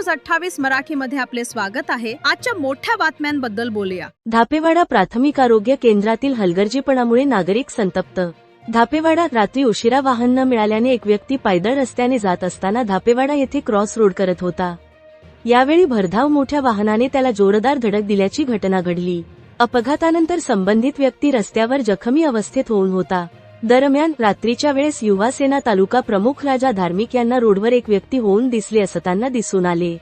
News 28 मराठीमध्ये आपले स्वागत आहे। आजच्या मोठ्या बातम्यांबद्दल बोलूया। धापेवाडा प्राथमिक आरोग्य केंद्रातील हलगर्जीपणामुळे नागरिक संतप्त। धापेवाडात रात्री उशिरा वाहन न मिळाल्याने एक व्यक्ती पायदळ रस्त्याने जात असताना धापेवाडा येथे क्रॉस रोड करत होता। यावेळी भरधाव मोठ्या वाहनाने त्याला जोरदार धडक दिल्याची घटना घडली। अपघातानंतर संबंधित व्यक्ती रस्त्यावर जखमी अवस्थेत होऊन होता। दरम्यान रात्रीच्या वेळेस युवा सेना तालुका प्रमुख राजा धार्मिक यांना रोडवर एक व्यक्ती होऊन दिसले असताना दिसून आले।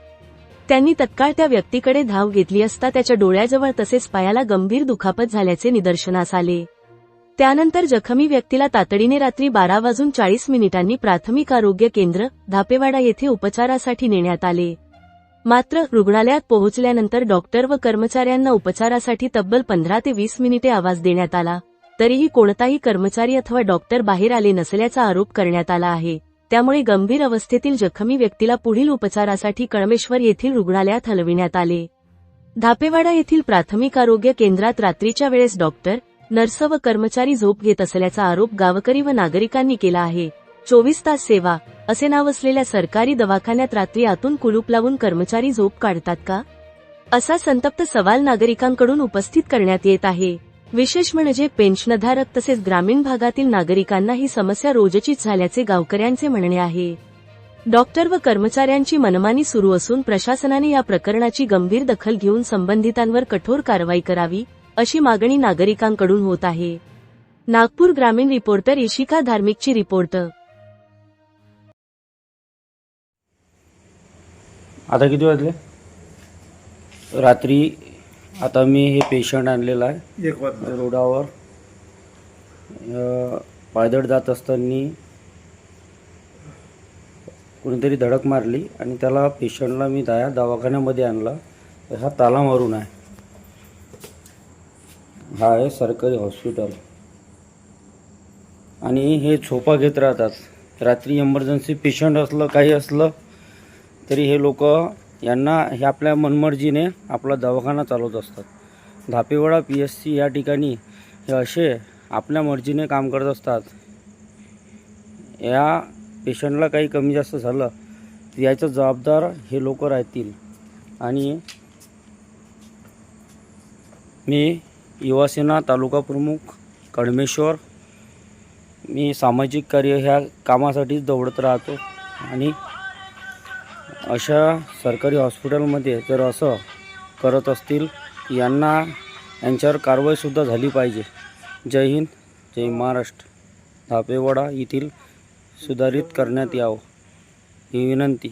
त्यांनी तत्काळ त्या व्यक्तीकडे धाव घेतली असता त्याच्या डोळ्याजवळ तसेच पायाला गंभीर दुखापत झाल्याचे निदर्शनास आले। त्यानंतर जखमी व्यक्तीला तातडीने रात्री 12:40 प्राथमिक आरोग्य केंद्र धापेवाडा येथे उपचारासाठी नेण्यात आले। मात्र रुग्णालयात पोहोचल्यानंतर डॉक्टर व कर्मचाऱ्यांना उपचारासाठी तब्बल 15 ते 20 मिनिटे आवाज देण्यात आला, तरीही कोणताही कर्मचारी अथवा डॉक्टर बाहेर आले नसल्याचा आरोप करण्यात आला आहे। त्यामुळे गंभीर अवस्थेतील जखमी व्यक्तीला पुढील उपचारासाठी कळमेश्वर येथील रुग्णालयात हलविण्यात आले। धापेवाडा येथील प्राथमिक आरोग्य केंद्रात रात्रीच्या वेळेस डॉक्टर, नर्स व कर्मचारी झोप घेत असल्याचा आरोप गावकरी व नागरिकांनी केला आहे। 24 तास सेवा असे नाव असलेल्या सरकारी दवाखान्यात रात्री आतून कुलूप लावून कर्मचारी झोप काढतात का, असा संतप्त सवाल नागरिकांकडून उपस्थित करण्यात येत आहे। विशेष म्हणजे पेन्शनधारक तसेच ग्रामीण भागातील नागरिकांना ही समस्या रोजचीच झाल्याचे गावकऱ्यांचे म्हणणे आहे। डॉक्टर व कर्मचाऱ्यांची मनमानी सुरू असून प्रशासनाने या प्रकरणाची गंभीर दखल घेऊन संबंधितांवर कठोर कारवाई करावी, अशी मागणी नागरिकांकडून होत आहे। नागपूर ग्रामीण रिपोर्टर इशिका धार्मिकची रिपोर्ट। आता किती वाजले? रात्री आता मी हे पेशंट आणलेला आहे 1 वाजता रोडावर पायदळ जात असताना कोणीतरी धडक मारली आणि त्याला पेशंटला मी दवाखान्यामध्ये आणला। हा ताला मारून आहे। हा आहे सरकारी हॉस्पिटल आणि हे झोपा घेत राहतात। रात्री इमर्जन्सी पेशंट असलं काही असलं तरी हे लोक यांना हे आपल्या मनमर्जीने आपला दवाखाना चालवत असतात। धापेवाडा PSC या ठिकाणी हे असे आपल्या मर्जीने काम करत असतात। या पेशंटला काही कमी जास्त झालं याचं जबाबदार हे लोक राहतील। आणि मी युवासेना तालुका प्रमुख कळमेश्वर, मी सामाजिक कार्य ह्या कामासाठी दौडत राहतो आणि अशा सरकारी हॉस्पिटलमध्ये जर असं करत असतील यांच्यावर कारवाईसुद्धा झाली पाहिजे। जय हिंद, जय महाराष्ट्र। धापेवाडा येथील सुधारित करण्यात यावं ही विनंती।